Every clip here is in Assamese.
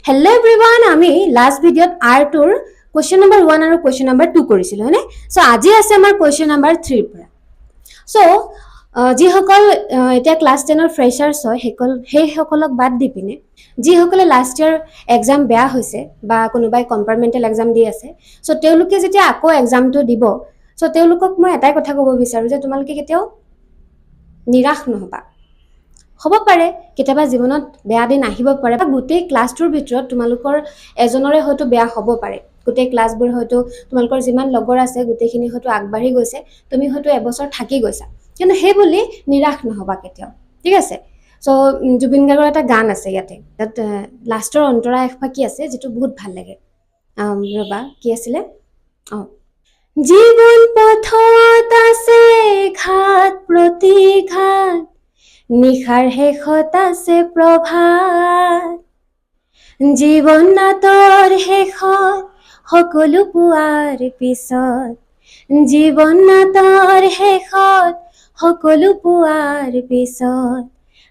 Hello everyone, আমি লাষ্ট ভিডিঅ'ত R2 ৰ question number 1 আৰু question number 2 কৰিছিলো হয়নে সো আজি আছে আমাৰ question number 3 ৰ পৰা সো যিসকল এতিয়া ক্লাছ 10 ৰ ফ্ৰেছাৰ্ছ হয় সেইসকলক বাদ দি পিনে যিসকলে লাষ্ট ইয়াৰ এক্সাম বেয়া হৈছে বা কোনোবাই কম্পাৰ্টমেণ্টেল এক্সাম দি আছে সো তেওঁলোকে যেতিয়া আকৌ এক্সামটো দিব সো তেওঁলোকক মই এটাই কথা ক'ব বিচাৰো যে তোমালোকে কেতিয়াও নিৰাশ নহবা হ'ব পাৰে কেতিয়াবা জীৱনত বেয়া দিন আহিব পাৰে বা গোটেই ক্লাছটোৰ ভিতৰত তোমালোকৰ এজনৰে হয়তো বেয়া হ'ব পাৰে গোটেই ক্লাছবোৰ হয়তো তোমালোকৰ যিমান লগৰ আছে গোটেইখিনি হয়তো আগবাঢ়ি গৈছে তুমি হয়তো এবছৰ থাকি গৈছা কিন্তু সেই বুলি নিৰাশ নহবা কেতিয়াও ঠিক আছে সো জুবিন গাৰ্গৰ এটা গান আছে ইয়াতে তাত লাষ্টৰ অন্তৰা এফাকি আছে যেটো বহুত ভাল লাগে ৰবা কি আছিলে জীবন পথত আছে ঘাট প্ৰতিঘাট নিখাৰ শেষত আছে প্ৰভাত জীৱন নাটৰ শেষত সকলো পোৱাৰ পিছত জীৱন নাটৰ শেষত সকলো পোৱাৰ পিছত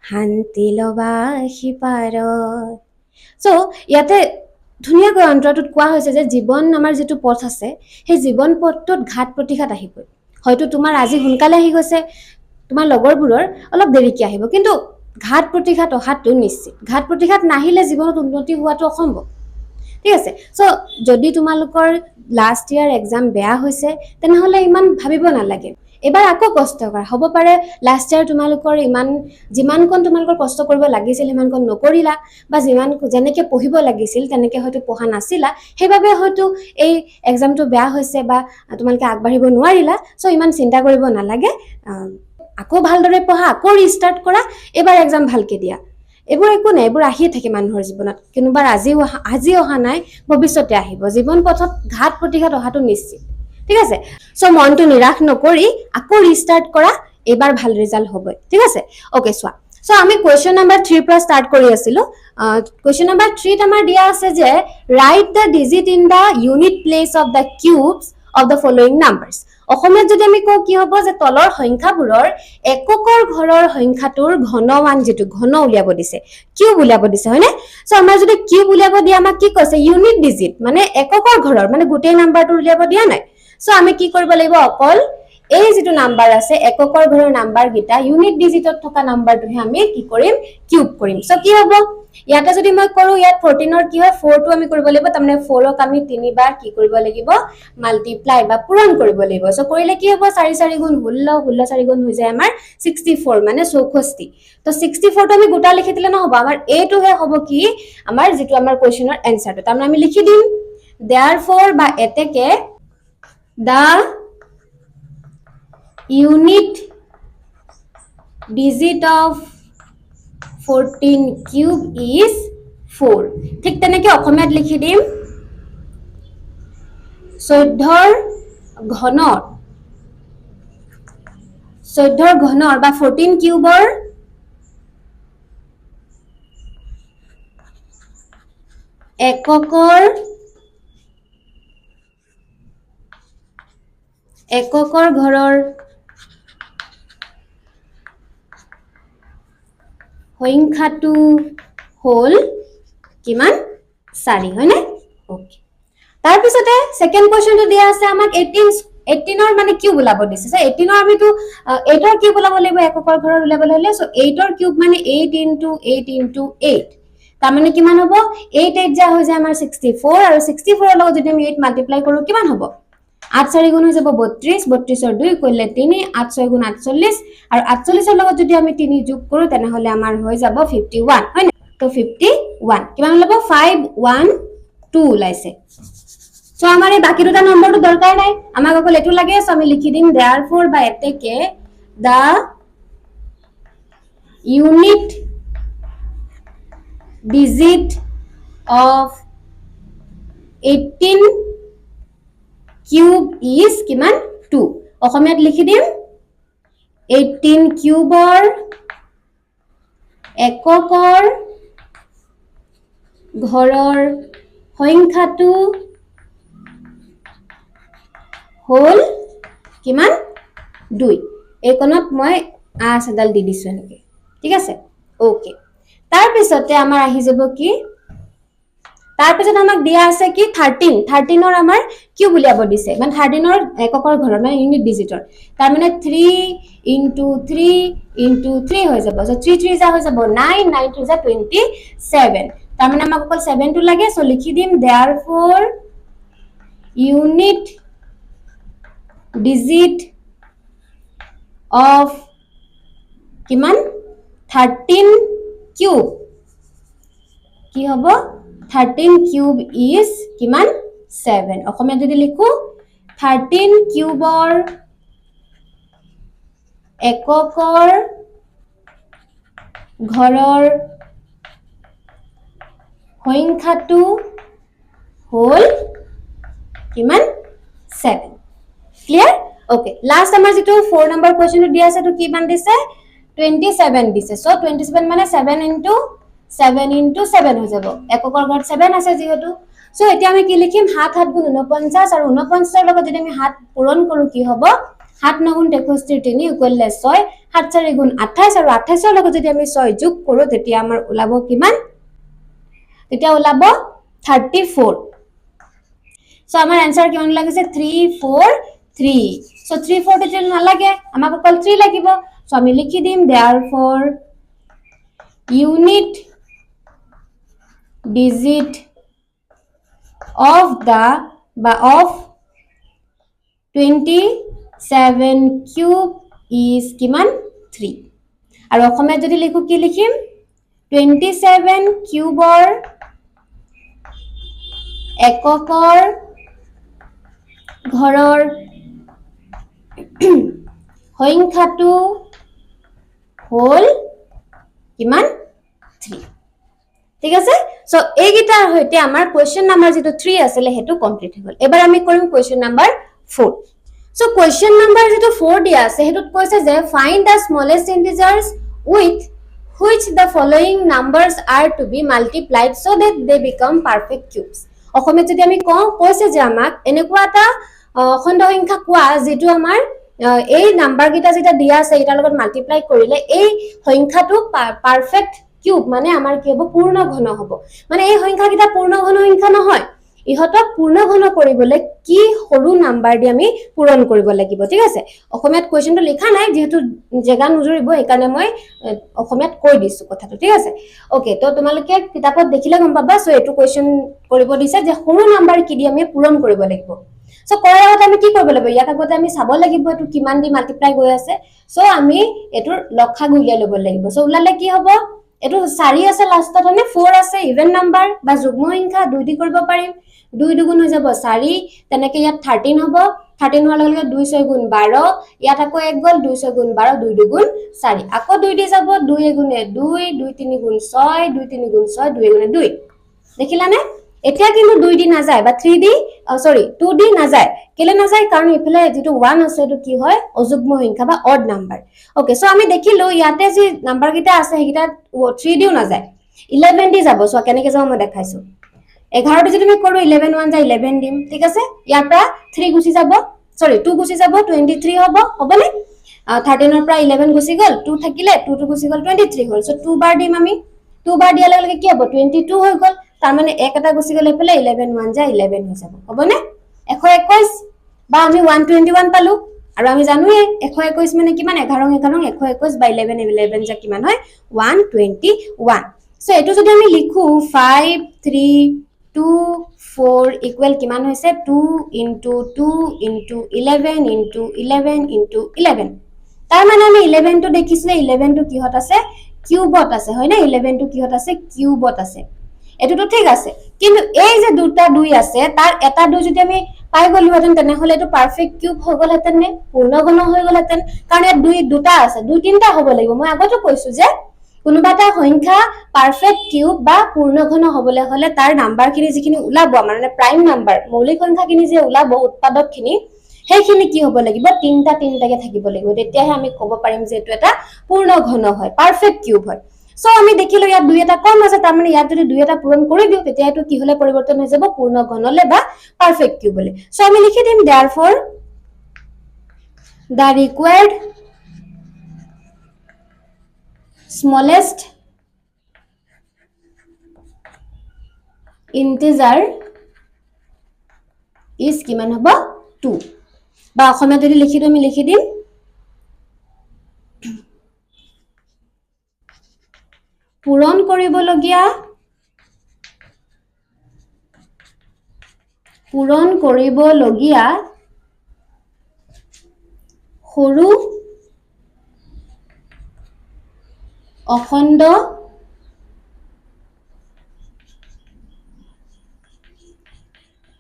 শান্তি লবা সিপাৰত সো ইয়াতে ধুনীয়াকৈ অন্তৰটোত কোৱা হৈছে যে জীৱন আমাৰ যেটো পথ আছে সেই জীৱন পথটোত ঘাট প্ৰতিঘাত আহিবই হয়তো তোমাৰ আজি সোনকালে আহি গৈছে তোমাৰ লগৰবোৰৰ অলপ দেৰিকৈ আহিব কিন্তু ঘাট প্ৰতিঘাত অহাটো নিশ্চিত ঘাট প্ৰতিঘাত নাহিলে জীৱনত উন্নতি হোৱাটো অসম্ভৱ ঠিক আছে সো যদি তোমালোকৰ লাষ্ট ইয়াৰ এক্সাম বেয়া হৈছে তেনেহলে ইমান ভাবিব নালাগে এবাৰ আকৌ কষ্ট কৰা হ'ব পাৰে লাষ্ট ইয়াৰ তোমালোকৰ যিমানকণ তোমালোকৰ কষ্ট কৰিব লাগিছিল সিমানকণ নকৰিলা বা যেনেকৈ পঢ়িব লাগিছিল তেনেকৈ হয়তো পঢ়া নাছিলা সেইবাবে হয়তো এই এক্সামটো বেয়া হৈছে বা তোমালোকে আগবাঢ়িব নোৱাৰিলা সো ইমান চিন্তা কৰিব নালাগে আকৌ ভালদৰে পঢ়া আকৌ ৰিষ্টাৰ্ট কৰা এবাৰ এক্সাম ভালকে দিয়া এবোৰ একো নাই এবোৰ আহিয়ে থাকে মানুহৰ জীৱনত কোনোবাৰ আজি অহা নাই ভৱিষ্যতে আহিব জীৱন পথত ঘাট প্ৰতিঘাত অহাটো নিশ্চিত ঠিক আছে সো মনটো নিৰাশ নকৰি আকৌ ৰিষ্টাৰ্ট কৰা এবাৰ ভাল ৰিজাল্ট হ'ব ঠিক আছে ওকে সোৱা সো আমি কোৱেশ্চন নাম্বাৰ 3 পৰা ষ্টাৰ্ট কৰি আছিলো কোৱেশ্চন নাম্বাৰ 3 ত আমাৰ দিয়া আছে যে write the digit in the unit place of the cubes of the following numbers অসমীয়াত যদি আমি কওঁ কি হ'ব যে তলৰ সংখ্যাবোৰৰ এককৰ ঘৰৰ সংখ্যাটোৰ ঘনমান যেটো ঘন উলিয়াব দিছে কিউব উলিয়াব দিছে হয়নে সো আমাৰ যদি কিউব উলিয়াব দিয়া আমাক কি কৈছে ইউনিট ডিজিট মানে এককৰ ঘৰৰ মানে গোটেই নাম্বাৰটো উলিয়াব দিয়া নাই সো আমি কি কৰিব লাগিব অকল এই যেটো নাম্বাৰ আছে এককৰ ঘৰৰ নাম্বাৰ গিটা ইউনিট ডিজিটত থকা নাম্বাৰটোহে আমি কি কৰিম কিউব কৰিম সো কি হ'ব ইয়াতে যদি মই কৰো ইয়াত 14 ৰ কি হয় 4 টো আমি কৰিব লাগিব তাৰমানে 4 ক আমি 3 বাৰ কি কৰিব লাগিব মাল্টিপ্লাই বা পূৰণ কৰিব লাগিব সো কৰিলে কি হ'ব 4 4 গুণ 16 16 4 গুণ হৈ যায় আমাৰ 64 মানে 64 তো 64 টো আমি গোটা লিখি দিলে নহব আমাৰ এটোহে হ'ব কি আমাৰ যেটো আমাৰ কোৱেশ্চনৰ এনসাৰটো তাৰমানে আমি লিখি দিম therefore বা এতেকে the unit digit of 14 cube is 4 ঠিক তেনেকৈ অসমীয়াত লিখি দিম 14ৰ ঘনৰ বা 14 কিউবৰ এককৰ ঘৰৰ সংখ্যাটো হল কিমান 4 হয়নে ওকে তাৰ পিছতে সেকেন্ড কোৱেশ্চনটো দিয়া আছে আমাক 18ৰ মানে কিউব উলাব দিছে সো 18ৰ আমিটো 8ৰ কিউব উলাব লাগিব এককৰ ঘৰৰ উলাব হলে সো 8ৰ কিউব মানে 8 * 8 * 8 তাৰ মানে কিমান হ'ব 8 8 যা হৈ যায় আমাৰ 64 আৰু 64 ৰ লগত যদি আমি 8 মাল্টিপ্লাই কৰো কিমান হ'ব 8 4 গুণ হৈ যাব 32 32 ৰ 2 কৰিলে 3 8 6 গুণ 48 আৰু 48 ৰ লগত যদি আমি 3 যোগ কৰো তেনে হলে আমাৰ হৈ যাব 51 হয় না তো 51 কিমান হ'ব 512 ওলাইছে সো আমাৰ এই বাকি দুটা নম্বৰটো দৰকাৰ নাই আমাক অকল এটো লাগে সো আমি লিখি দিম therefore বা এতেকে the unit digit of 18 cube is কিমান 2 অসমীয়াত লিখি দিম 18 কিউবৰ এককৰ ঘৰৰ সংখ্যাটো হল কিমান 2 এইকণত মই আছডাল দি দিছো এনেকে ঠিক আছে ওকে তাৰ পিছতে আমাৰ আহি যাব কি তাৰ পিছত আমাক দিয়া আছে কি 13 ৰ আমাৰ কিউব উলিয়াব দিছে মানে 13 ৰ এককৰ ঘৰৰ মানে ইউনিট ডিজিটৰ তাৰ মানে 3 into 3 হৈ যাব সো 3 3 যা হৈ যাব 9 9 2 যা 27 তাৰ মানে আমাক অকল 7 টো লাগে সো লিখি দিম therefore unit digit of কিমান 13 কিউব কি হ'ব 13 কিউব is কিমান 7 অসমীয়া যদি লিখো 13 কিউবৰ এককৰ ঘৰৰ সংখ্যাটো হ'ল কিমান 7 ক্লিয়াৰ ওকে লাষ্ট আমাৰ যেটো 4 নম্বৰ কোৱেশ্চনটো দিয়া আছে তো কিমান দিছে 27 দিছে সো 27 মানে 7 into 7 হৈ যাব এককৰ ঘৰত 7 আছে যেহেতু সো এতিয়া আমি কি লিখিম 7 7 গুণ 49 আৰু 49 ৰ লগত যদি আমি 7 পূৰণ কৰো কি হ'ব 7 9 গুণ 63 3 = 6 7 4 গুণ 28 আৰু 28 ৰ লগত যদি আমি 6 যোগ কৰো তেতিয়া আমাৰ ওলাব কিমান তেতিয়া ওলাব 34 সো আমাৰ आंसर কিমান লাগিছে 343 সো 343 নালাগে আমাক অকল 3 লাগিব সো আমি লিখি দিম therefore unit digit of the of 27 cube is কিমান 3 আৰু অসমীয়াত যদি লিখো কি লিখিম 27 কিউবৰ এককৰ ঘৰৰ সংখ্যাটো হ'ল কিমান 3 ঠিক আছে সো এই গিটাৰ হৈতে আমাৰ কোৱেশ্চন নাম্বাৰ যেটো 3 আছিল হেতু কমপ্লিট হৈ গল এবাৰ আমি কৰিম question number 4 so question number যেটো 4 দিয়া আছে হেতুত কৈছে যে find the smallest integers with which the following numbers are to be multiplied so that they become perfect cubes অসমীয়াত যদি আমি কৈছে যে আমাক এনেকুৱা এটা খণ্ড সংখ্যা কোৱা যেটো আমাৰ এই নাম্বাৰ গিটা যেটা দিয়া আছে এটাৰ লগত মাল্টিপ্লাই কৰিলে এই সংখ্যাটো পাৰফেক্ট কিউব মানে আমাৰ কি হ'ব পূৰ্ণ ঘন হ'ব মানে এই সংখ্যা গিটা পূৰ্ণ ঘন সংখ্যা নহয় ইহতক পূৰ্ণ ঘন কৰিবলে কি সৰু নাম্বাৰ দি আমি পূৰণ কৰিব লাগিব ঠিক আছে অসমীয়াত কোৱেশ্চনটো লিখা নাই যেহেতু জেগা নুজুৰিব একাৰণে মই অসমীয়াত কৈ দিছো কথাটো ঠিক আছে ওকে তো তোমালোকে কিতাপত দেখিলে গম পাবা সো এটো কোৱেশ্চন কৰিব দিছে যে সৰু নাম্বাৰ কি দি আমি পূৰণ কৰিব লাগিব সো কৰাৰ আগতে আমি কি কৰিব লাগিব ইয়াক আগতে আমি চাব লাগিব এটো কিমান দি মাল্টিপ্লাই হৈ আছে সো আমি এটোৰ লক্ষাগু উলিয়াই লব লাগিব সো উলালে কি হ'ব এটো 4 আছে লাষ্টত মানে 4 আছে ইভেন নাম্বাৰ বা যুগ্ম সংখ্যা 2 দি কৰিব পাৰিম 2 দুগুণ হৈ যাব 4 তেনেকে ইয়াত 13 হ'ব 13 হোৱাৰ লগে 2 6 গুণ 12 ইয়াত আকৌ এক গল 2 6 গুণ 12 2 দুগুণ 4 আকৌ 2 দি যাব 2 গুণে 2 2 3 গুণ 6 2 3 গুণ 6 2 গুণে 2 দেখিলানে এতিয়া কিন্তু 2 দি না যায় বা 3 দি সৰি 2 দি না যায় কেলে না যায় কাৰণ ইফালে যেটো 1 আছে এটো কি হয় অযুগ্ম সংখ্যা বা অড নাম্বাৰ ওকে সো আমি দেখিলো ইয়াতে যে নাম্বাৰ গিটা আছে হেগিটা 3 দিও না যায় 11 দি যাব সো কেনেকে যাব মই দেখাইছো 11 টো যদি আমি কৰো 11 1 যা 11 দিম ঠিক আছে ইয়াৰ পৰা 3 গুছি যাব সৰি 2 গুছি যাব 23 হবনে 13 ৰ পৰা 11 গুছি গল 2 থাকিলে 2 টো গুছি গল 23 হল সো 2 বাৰ দিম আমি 2 বাৰ দিয়াৰ লগে কি হ'ব 22 হৈ গল তাৰ মানে এক এটা গুছি গলে ফলে 11 1 যা 11 হৈ যাব হবনে 121 বা আমি 121 পালো আৰু আমি জানোৱে 121 মানে কিমান 11 11 121 বা 11 11 যা কিমান হয় 121 সো এটো যদি আমি লিখো 5 3 2 4 ইকুৱেল কিমান হৈছে 2 into 2 into 11 into 11 into 11 তাৰ মানে আমি 11 টো দেখিছিলে 11 টো কিহত আছে কিউবত আছে হয় না 11 টো কিহত আছে কিউবত আছে এটোটো ঠিক আছে কিন্তু এই যে দুটা 2 আছে তাৰ এটা 2 যদি আমি পাই গলো হেতেন তেনে হলে এটো পারফেক্ট কিউব হৈ গল হেতেন নে পূৰ্ণ ঘন হৈ গল হেতেন কাৰণ ইয়াত দুটা আছে 2 3টা হ'ব লাগিব মই আগতে কৈছো যে কোনোবাটা সংখ্যা পারফেক্ট কিউব বা পূৰ্ণ ঘন হবলে হলে তাৰ নাম্বাৰখিনি যিখিনি উলাব মানে প্ৰাইম নাম্বাৰ মৌলিক সংখ্যাখিনি যে উলাব উৎপাদকখিনি হেখিনি কি হ'ব লাগিব তিনটা তিনটাকে থাকিব লাগিব তেতিয়াহে আমি ক'ব পাৰিম যে এটো এটা পূৰ্ণ ঘন হয় পারফেক্ট কিউব হয় সো আমি দেখিলো ইয়াত দুই এটা কম আছে তাৰ মানে ইয়াত যদি দুই এটা পূৰণ কৰি দিও তেতিয়া এটো কি হলে পৰিৱৰ্তন হৈ যাব পূৰ্ণ ঘনলে বা পাৰফেক্ট কিউবলে সো আমি লিখি দিম therefore the required smallest integer is কিমান হ'ব 2 বা অসমীয়াত যদি লিখি দিম আমি লিখি দিম পূৰণ কৰিবলগীয়া সৰু অখণ্ড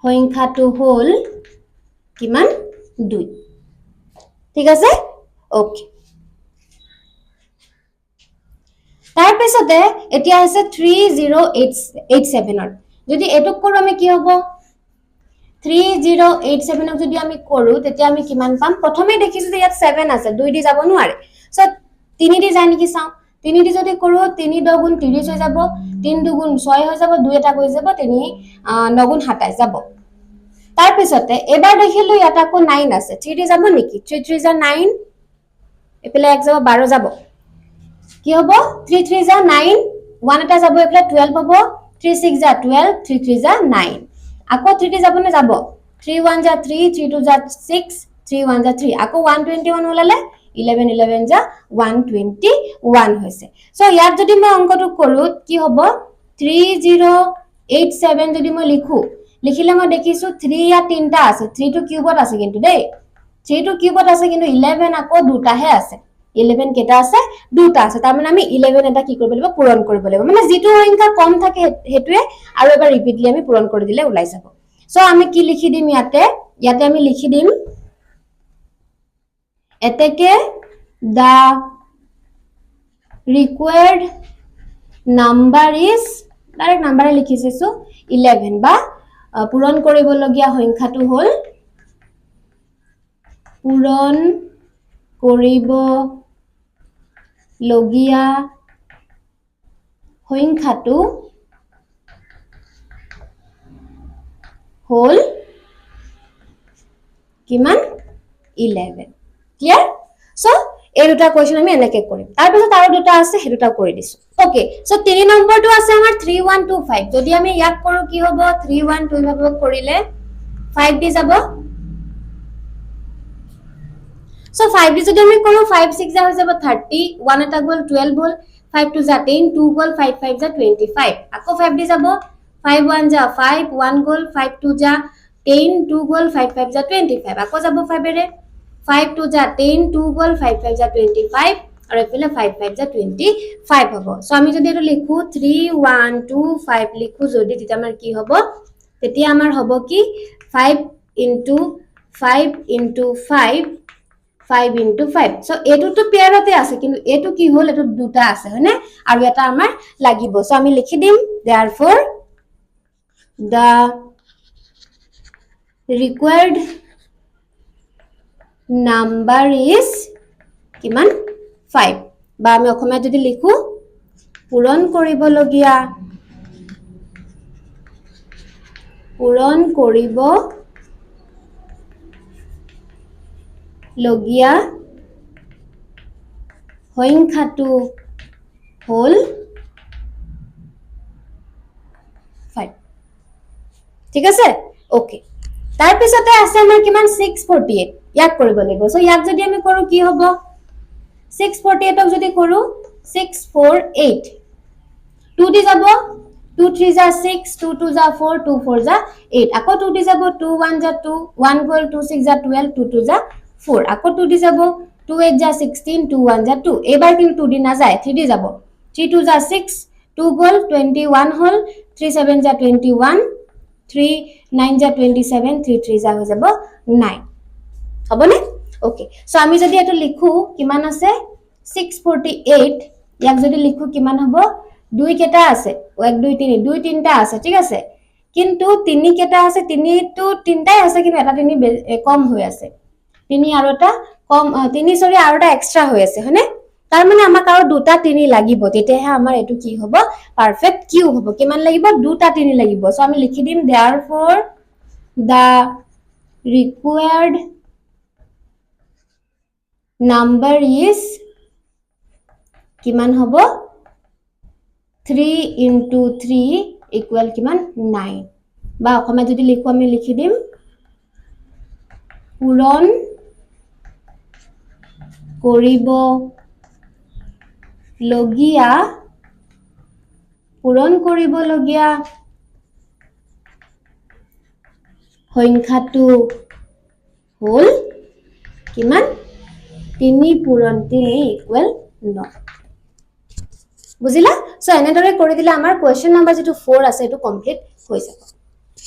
সংখ্যাটো হ'ল কিমান 2 ঠিক আছে ওকে তাৰ পিছতে এতিয়া আছে 3087 ৰ যদি এটুক কৰো আমি কি হ'ব 3087 ক যদি আমি কৰো তেতিয়া আমি কিমান পাম প্ৰথমে দেখিছো যে ইয়াত 7 আছে 2 দি যাব নোৱাৰে সো 3 দি যায় নেকি চাও 3 দি যদি কৰো 3 2 গুণ 30 হৈ যাব 3 2 গুণ 6 হৈ যাব 2 এটা হৈ যাব 3 9 গুণ 27 যাব তাৰ পিছতে এবাৰ দেখিলো ইয়াত আকৌ 9 আছে 3 দি যাব নেকি 3 3 যা 9 এফালে 1 যাব 12 যাব কি হ'ব 3 3 যা 9 1 এটা যাব এফালে 12 হ'ব 3 6 যা 12 3 3 যা 9 আকৌ 3 দি যাব নে যাব 3 1 যা 3 3 2 যা 6 3 1 যা 3 আকৌ 121 ওলালে 11 11 যা 121 হৈছে সো ইয়াত যদি মই অংকটো কৰো কি হ'ব 3087 যদি মই লিখো লিখিলে মই দেখিছো 3 या 3টা আছে 3 টু কিউবত আছে কিন্তু দেই 3 টু কিউবত আছে কিন্তু 11 আকৌ দুটাহে আছে 11 কেটা আছে দুটা আছে তাৰ মানে আমি 11 এটা কি কৰিব লাগিব পূৰণ কৰিব লাগিব মানে যেটো সংখ্যা কম থাকে হেতুৱে আৰু এবাৰ ৰিপিটলি আমি পূৰণ কৰি দিলে ওলাই যাব সো আমি কি লিখি দিম ইয়াতে আমি লিখি দিম এতেকে the required number is direct নাম্বাৰে লিখিছো 11 বা পূৰণ কৰিবলগীয়া সংখ্যাটো হ'ল পূৰণ কৰিবলগীয়া সংখ্যাটো হ'ল কিমান 11 ক্লিয়াৰ সো এই দুটা কোৱেশ্চন আমি এনেকে কৰিম তাৰ পিছত আৰু দুটা আছে হে দুটা কৰি দিছো ওকে সো 3 নম্বৰটো আছে আমাৰ 3125 যদি আমি ইয়াক কৰো কি হ'ব 3125 কৰিলে 5 দি যাব সো 5 দি যদি আমি কৰো 5 6 যা হৈ যাব 30 1 এটা গল 12 হল 5 2 যা 10 2 গল 5 5 যা 25 আকৌ 5 দি যাব 5 1 যা 5 1 গল 5 2 যা 10 2 গল 5 5 যা 25 আকৌ যাব 5 এৰে 5 2 যা 10 2 গল 5 5 যা 25 আৰু এফালে 5 5 যা 25 হ'ব সো আমি যদি এটো লিখো 3125 লিখো যদি তেতিয়া আমাৰ কি হ'ব তেতিয়া আমাৰ হ'ব কি 5 into 5 5 into 5 সো এটো পেয়াৰতে আছে কিন্তু এটো কি হল এটো দুটা আছে হয়নে আৰু এটা আমাৰ লাগিব সো আমি লিখি দিম therefore the required number is কিমান 5 বা আমি অসমীয়াত যদি লিখো পূৰণ কৰিবলগীয়া সংখ্যাটো হ'ল 5 ঠিক আছে ওকে তাৰ পিছতে আছে আমাৰ কিমান 648 ইয়াক কৰিব লাগিব সো ইয়াক যদি আমি কৰো কি হ'ব 648 ক যদি কৰো 648 2 দি যাব 2 3 যা 6 2 2 যা 4 2 4 যা 8 আকৌ 2 দি যাব 2 1 যা 2 1 গল 2 6 যা 12 2 2 যা 4 আকৌ 2 দি যাব 2 8 যা 16 2 1 যা 2 এবাৰ কিন্তু 2 দি না যায় 3 দি যাব 3 2 যা 6 2 গল 21 হল 3 7 যা 21 3 9 যা 27 3 3 যা হৈ যাব 9 হবনে ওকে সো আমি যদি এটো লিখো কিমান আছে 648 ইয়াক যদি লিখো কিমান হ'ব 2 কেটা আছে 1 2 3 2 তিনটা আছে ঠিক আছে কিন্তু 3 কেটা আছে 3 তো তিনটাই আছে কিন্তু এটা 3 কম হৈ আছে 3 আৰু এটা কম 3 সৰি আৰু এটা এক্সট্ৰা হৈ আছে হয়নে তাৰ মানে আমাক আৰু দুটা 3 লাগিব তেতিয়াহে আমাৰ এটো কি হ'ব পারফেক্ট কিউ হ'ব কিমান লাগিব দুটা 3 লাগিব সো আমি লিখি দিম therefore the required number is কিমান হ'ব 3 into 3 ইকুৱেল কিমান 9 বা অসমীয়াত যদি লিখো আমি লিখি দিম পূৰণ কৰিব লগীয়া সংখ্যাটো হ'ল কিমান 3 পূৰণ 3 ইকুৱেল 9 বুজিলা সো এনেদৰে কৰি দিলে আমাৰ কোৱেশ্চন নম্বৰ যেটো 4 আছে এটো কমপ্লিট হৈ যাব